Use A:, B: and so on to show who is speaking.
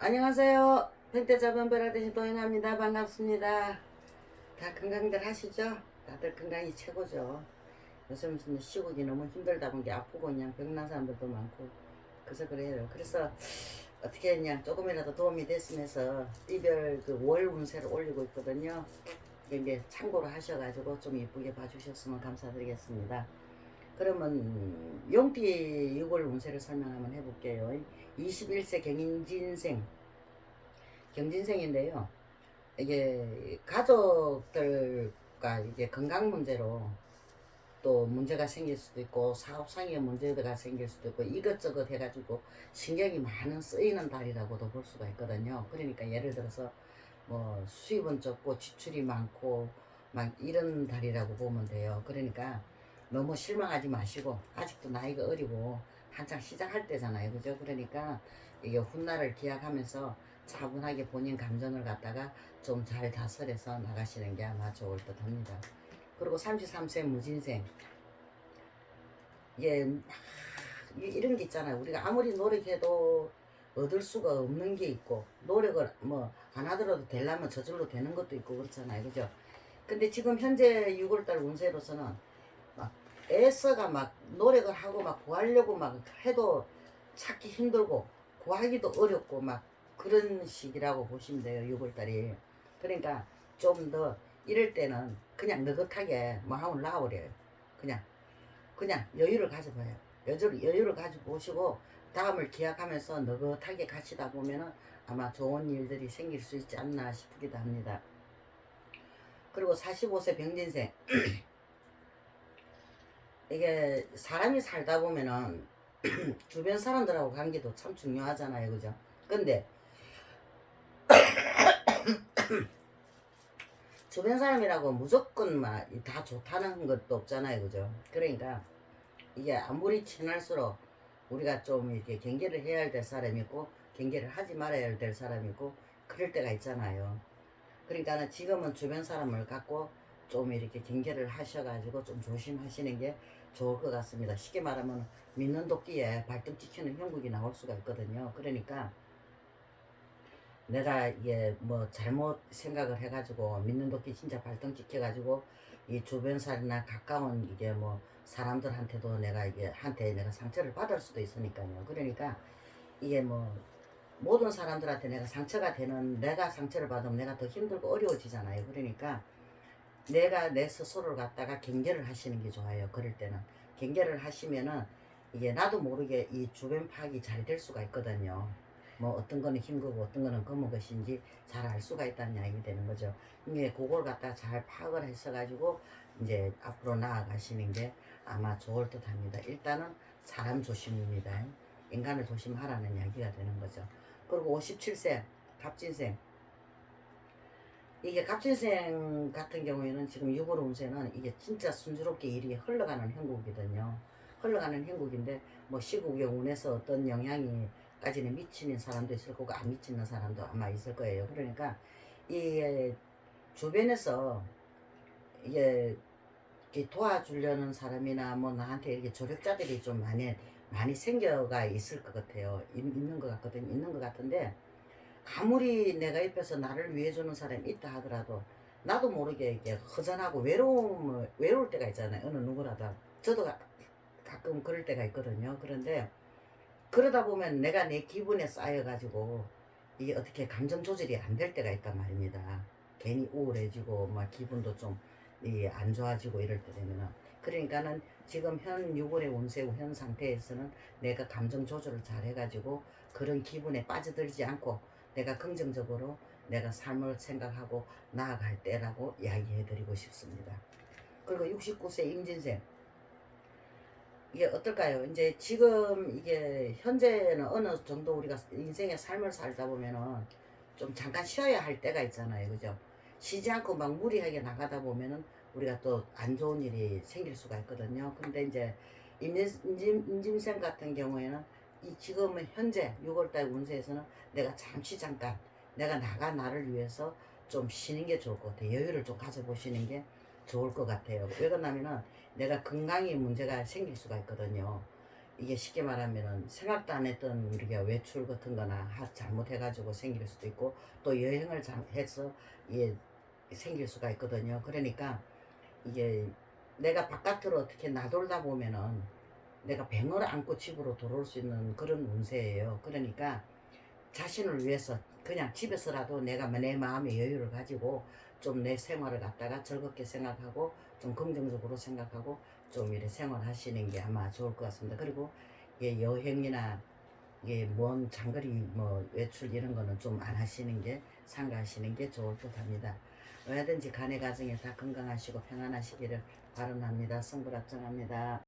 A: 안녕하세요. 펜떼잡은 베라데시 도인합니다. 반갑습니다. 다 건강들 하시죠? 다들 건강이 최고죠. 요즘 시국이 너무 힘들다 보니 아프고 그냥 병난 사람들도 많고 그래서 그래요. 그래서 어떻게 그냥 조금이라도 도움이 됐으면서 이별 그 월 운세를 올리고 있거든요. 이게 참고로 하셔가지고 좀 이쁘게 봐주셨으면 감사드리겠습니다. 그러면 용띠 6월 운세를 설명 한번 해볼게요. 21세 경진생인데요. 이게 가족들과 이제 건강 문제로 또 문제가 생길 수도 있고 사업상의 문제가 생길 수도 있고 이것저것 해가지고 신경이 많은 쓰이는 달이라고도 볼 수가 있거든요. 그러니까 예를 들어서 뭐 수입은 적고 지출이 많고 막 이런 달이라고 보면 돼요. 그러니까 너무 실망하지 마시고 아직도 나이가 어리고 한창 시작할 때잖아요. 그죠? 그러니까 이게 훗날을 기약하면서 차분하게 본인 감정을 갖다가 좀 잘 다스려서 나가시는 게 아마 좋을 듯 합니다. 그리고 33세 무진생. 이게 이런 게 있잖아요. 우리가 아무리 노력해도 얻을 수가 없는 게 있고 노력을 뭐 안 하더라도 되려면 저절로 되는 것도 있고 그렇잖아요. 그죠? 근데 지금 현재 6월달 운세로서는 막 애써가 막 노력을 하고 막 구하려고 막 해도 찾기 힘들고 구하기도 어렵고 막 그런 시기라고 보시면 돼요. 6월달이. 그러니까 좀 더 이럴 때는 그냥 느긋하게 뭐 하고 나와버려요. 그냥 여유를 가져봐요. 여유를 가져보시고 다음을 기약하면서 느긋하게 가시다 보면은 아마 좋은 일들이 생길 수 있지 않나 싶기도 합니다. 그리고 45세 병진생. 이게 사람이 살다 보면은 주변 사람들하고 관계도 참 중요하잖아요. 그죠? 근데 주변 사람이라고 무조건 막 다 좋다는 것도 없잖아요. 그죠? 그러니까 이게 아무리 친할수록 우리가 좀 이렇게 경계를 해야 될 사람이 있고 경계를 하지 말아야 될 사람이 있고 그럴 때가 있잖아요. 그러니까는 지금은 주변 사람을 갖고 좀 이렇게 경계를 하셔가지고 좀 조심하시는 게 좋을 것 같습니다. 쉽게 말하면 믿는 도끼에 발등 찍히는 형국이 나올 수가 있거든요. 그러니까 내가 이게 뭐 잘못 생각을 해가지고 믿는 도끼 진짜 발등 찍혀가지고 이 주변 사람이나 가까운 이게 뭐 사람들한테도 내가 이게 한테 내가 상처를 받을 수도 있으니까요. 그러니까 이게 뭐 모든 사람들한테 내가 상처가 되는 내가 상처를 받으면 내가 더 힘들고 어려워지잖아요. 그러니까 내가 내 스스로를 갖다가 경계를 하시는 게 좋아요. 그럴 때는 경계를 하시면은 이게 나도 모르게 이 주변 파악이 잘 될 수가 있거든요. 뭐 어떤 거는 흰 거고 어떤 거는 검은 것인지 잘 알 수가 있다는 이야기 되는 거죠. 이게 그걸 갖다가 잘 파악을 했어가지고 이제 앞으로 나아가시는 게 아마 좋을 듯 합니다. 일단은 사람 조심입니다. 인간을 조심하라는 이야기가 되는 거죠. 그리고 57세 갑진생. 이게 갑진생 같은 경우에는 지금 6월 운세는 이게 진짜 순조롭게 일이 흘러가는 행국이거든요. 흘러가는 행국인데 뭐 시국의 운에서 어떤 영향이까지는 미치는 사람도 있을 거고 안 미치는 사람도 아마 있을 거예요. 그러니까 이 주변에서 이게 도와주려는 사람이나 뭐 나한테 이렇게 조력자들이 좀 많이 생겨가 있을 것 같아요. 있는 것 같거든요. 있는 것 같은데 아무리 내가 옆에서 나를 위해주는 사람이 있다 하더라도 나도 모르게 이게 허전하고 외로울 때가 있잖아요. 어느 누구라도. 저도 가끔 그럴 때가 있거든요. 그런데 그러다 보면 내가 내 기분에 쌓여가지고 이게 어떻게 감정 조절이 안 될 때가 있단 말입니다. 괜히 우울해지고 막 기분도 좀 안 좋아지고 이럴 때 되면은 그러니까는 지금 현 6월의 운세우 현 상태에서는 내가 감정 조절을 잘 해가지고 그런 기분에 빠져들지 않고 내가 긍정적으로 내가 삶을 생각하고 나아갈 때라고 이야기해드리고 싶습니다. 그리고 69세 임진생. 이게 어떨까요? 이제 지금 이게 현재는 어느 정도 우리가 인생의 삶을 살다 보면은 좀 잠깐 쉬어야 할 때가 있잖아요. 그죠? 쉬지 않고 막 무리하게 나가다 보면은 우리가 또 안 좋은 일이 생길 수가 있거든요. 근데 이제 임진생 같은 경우에는 이 지금은 현재 6월달 운세에서는 내가 잠깐 내가 나를 위해서 좀 쉬는 게 좋을 것 같아요. 여유를 좀 가져보시는 게 좋을 것 같아요. 왜 그러냐면은 내가 건강에 문제가 생길 수가 있거든요. 이게 쉽게 말하면은 생각도 안 했던 우리가 외출 같은 거나 잘못해가지고 생길 수도 있고 또 여행을 해서 이게 생길 수가 있거든요. 그러니까 이게 내가 바깥으로 어떻게 나돌다 보면은 내가 병을 안고 집으로 돌아올 수 있는 그런 운세예요. 그러니까 자신을 위해서 그냥 집에서라도 내가 내 마음의 여유를 가지고 좀 내 생활을 갖다가 즐겁게 생각하고 좀 긍정적으로 생각하고 좀 이렇게 생활하시는 게 아마 좋을 것 같습니다. 그리고 예, 여행이나 먼 장거리 뭐 외출 이런 거는 좀 안 하시는 게 삼가하시는 게 좋을 듯 합니다. 뭐든지 간의 가정에 다 건강하시고 평안하시기를 바람합니다. 승불합정합니다.